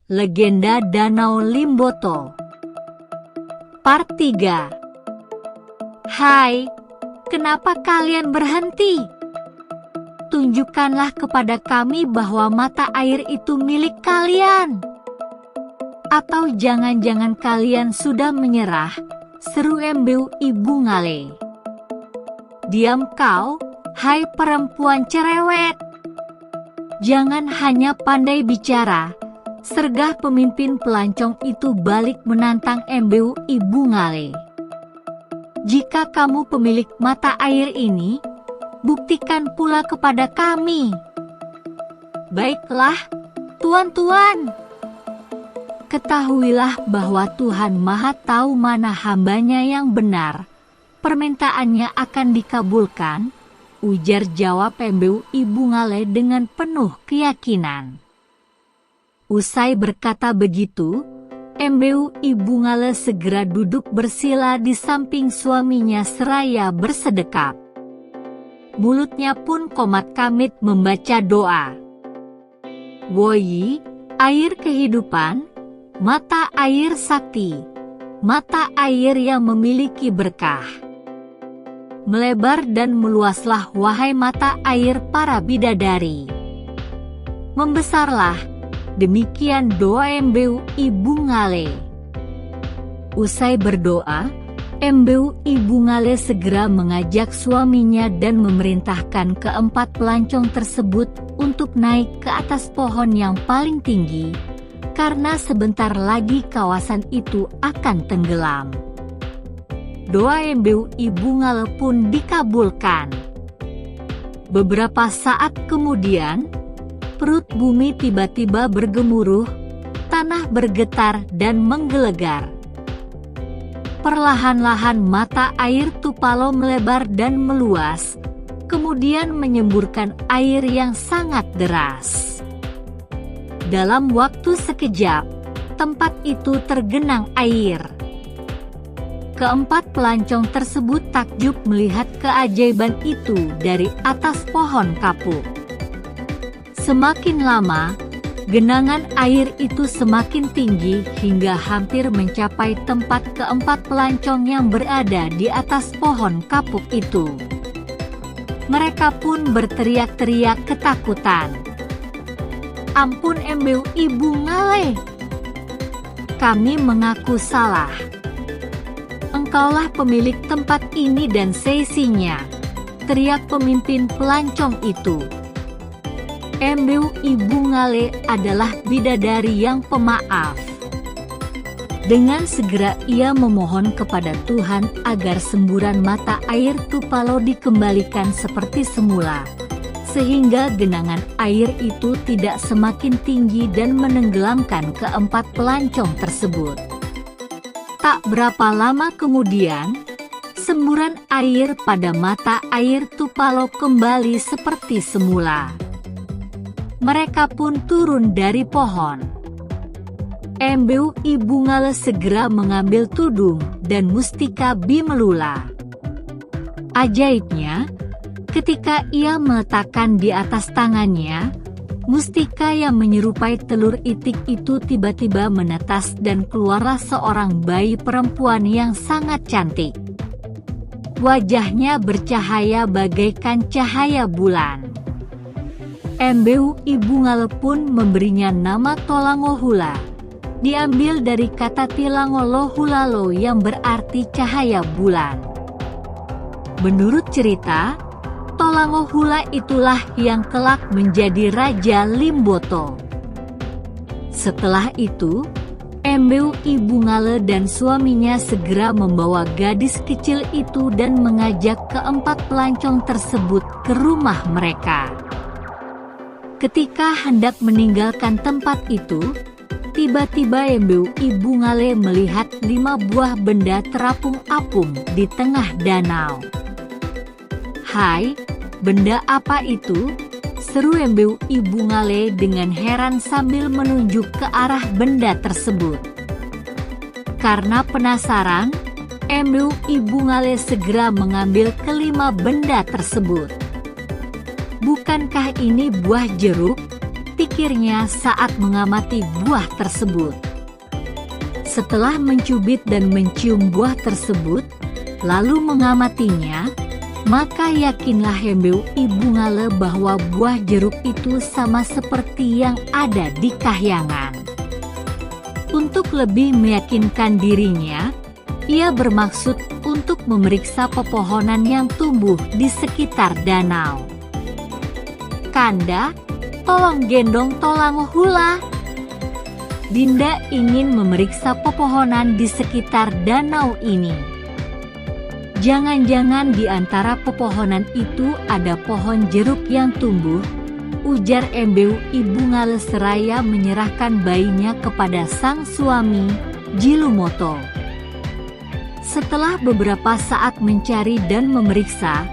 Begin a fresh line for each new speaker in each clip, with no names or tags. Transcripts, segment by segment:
Legenda Danau Limboto. Part 3. Hai, kenapa kalian berhenti? Tunjukkanlah kepada kami bahwa mata air itu milik kalian. Atau jangan-jangan kalian sudah menyerah, seru Embeu Ibu Ngale. Diam kau, hai perempuan cerewet. Jangan hanya pandai bicara, sergah pemimpin pelancong itu balik menantang Embeu Ibu Ngale. Jika kamu pemilik mata air ini, buktikan pula kepada kami. Baiklah, tuan-tuan. Ketahuilah bahwa Tuhan Maha Tahu mana hambanya yang benar. Permintaannya akan dikabulkan, ujar jawab Embeu Ibu Ngale dengan penuh keyakinan. Usai berkata begitu, Embeu Ibu Ngale segera duduk bersila di samping suaminya seraya bersedekap. Mulutnya pun komat-kamit membaca doa. Woyi, air kehidupan, mata air sakti, mata air yang memiliki berkah. Melebar dan meluaslah wahai mata air para bidadari. Membesarlah, demikian doa Embeu Ibu Ngale. Usai berdoa, Embeu Ibu Ngale segera mengajak suaminya dan memerintahkan keempat pelancong tersebut untuk naik ke atas pohon yang paling tinggi, karena sebentar lagi kawasan itu akan tenggelam. Doa Embeu Ibu Ngale pun dikabulkan. Beberapa saat kemudian, perut bumi tiba-tiba bergemuruh, tanah bergetar dan menggelegar. Perlahan-lahan mata air Tupalo melebar dan meluas, kemudian menyemburkan air yang sangat deras. Dalam waktu sekejap, tempat itu tergenang air. Keempat pelancong tersebut takjub melihat keajaiban itu dari atas pohon kapuk. Semakin lama, genangan air itu semakin tinggi hingga hampir mencapai tempat keempat pelancong yang berada di atas pohon kapuk itu. Mereka pun berteriak-teriak ketakutan. Ampun Embeu Ibu Ngale, kami mengaku salah. Engkaulah pemilik tempat ini dan seisinya, teriak pemimpin pelancong itu. Embeu Ibu Ngale adalah bidadari yang pemaaf. Dengan segera ia memohon kepada Tuhan agar semburan mata air Tupalo dikembalikan seperti semula, sehingga genangan air itu tidak semakin tinggi dan menenggelamkan keempat pelancong tersebut. Tak berapa lama kemudian, semburan air pada mata air Tupalo kembali seperti semula. Mereka pun turun dari pohon. Embeu Ibu Ngale segera mengambil tudung dan mustika bimelula. Ajaibnya, ketika ia meletakkan di atas tangannya, mustika yang menyerupai telur itik itu tiba-tiba menetas dan keluarlah seorang bayi perempuan yang sangat cantik. Wajahnya bercahaya bagaikan cahaya bulan. Embeu Ibu Ngale pun memberinya nama Tolangohula, diambil dari kata Tilangolohulalo yang berarti cahaya bulan. Menurut cerita, Tolangohula itulah yang kelak menjadi Raja Limboto. Setelah itu, Embeu Ibu Ngale dan suaminya segera membawa gadis kecil itu dan mengajak keempat pelancong tersebut ke rumah mereka. Ketika hendak meninggalkan tempat itu, tiba-tiba Embeu Ibu Ngale melihat 5 buah benda terapung-apung di tengah danau. Hai, benda apa itu? Seru Embeu Ibu Ngale dengan heran sambil menunjuk ke arah benda tersebut. Karena penasaran, Embeu Ibu Ngale segera mengambil kelima benda tersebut. Bukankah ini buah jeruk? pikirnya saat mengamati buah tersebut. Setelah mencubit dan mencium buah tersebut, lalu mengamatinya, maka yakinlah Hembeu Ibu Ngale bahwa buah jeruk itu sama seperti yang ada di kahyangan. Untuk lebih meyakinkan dirinya, ia bermaksud untuk memeriksa pepohonan yang tumbuh di sekitar danau. "Kanda, tolong gendong tolang hula." Dinda ingin memeriksa pepohonan di sekitar danau ini. "Jangan-jangan di antara pepohonan itu ada pohon jeruk yang tumbuh," ujar Hembeu Ibu Ngale seraya menyerahkan bayinya kepada sang suami, Jilumoto. Setelah beberapa saat mencari dan memeriksa,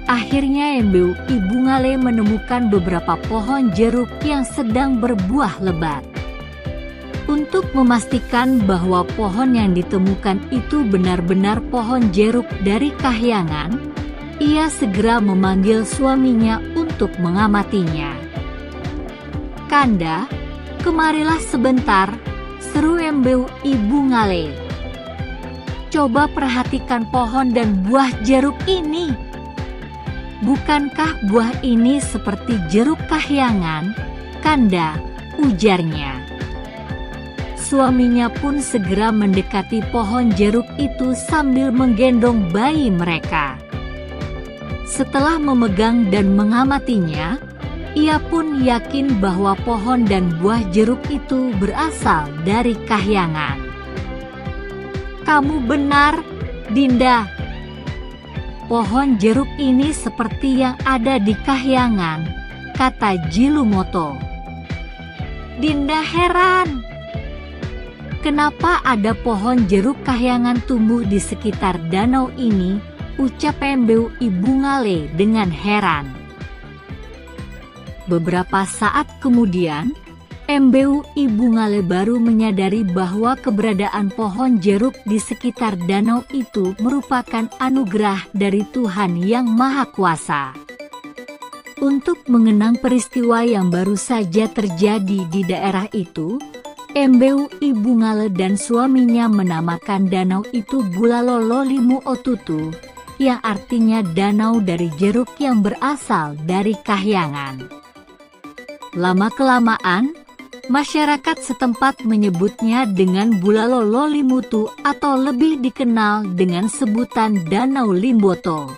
akhirnya Hembeu Ibu Ngale menemukan beberapa pohon jeruk yang sedang berbuah lebat. Untuk memastikan bahwa pohon yang ditemukan itu benar-benar pohon jeruk dari kahyangan, ia segera memanggil suaminya untuk mengamatinya. "Kanda, kemarilah sebentar," seru Hembeu Ibu Ngale. "Coba perhatikan pohon dan buah jeruk ini. Bukankah buah ini seperti jeruk kahyangan, Kanda?" ujarnya. Suaminya pun segera mendekati pohon jeruk itu sambil menggendong bayi mereka. Setelah memegang dan mengamatinya, ia pun yakin bahwa pohon dan buah jeruk itu berasal dari kahyangan. "Kamu benar, Dinda. Pohon jeruk ini seperti yang ada di kahyangan," kata Jilumoto. Dinda heran. "Kenapa ada pohon jeruk kahyangan tumbuh di sekitar danau ini?" ucap Hembeu Ibu Ngale dengan heran. Beberapa saat kemudian, Hembeu Ibu Ngale baru menyadari bahwa keberadaan pohon jeruk di sekitar danau itu merupakan anugerah dari Tuhan Yang Maha Kuasa. Untuk mengenang peristiwa yang baru saja terjadi di daerah itu, Hembeu Ibu Ngale dan suaminya menamakan danau itu Bulalo Limu Otutu, yang artinya danau dari jeruk yang berasal dari kahyangan. Lama-kelamaan, masyarakat setempat menyebutnya dengan Bulalo Limutu atau lebih dikenal dengan sebutan Danau Limboto.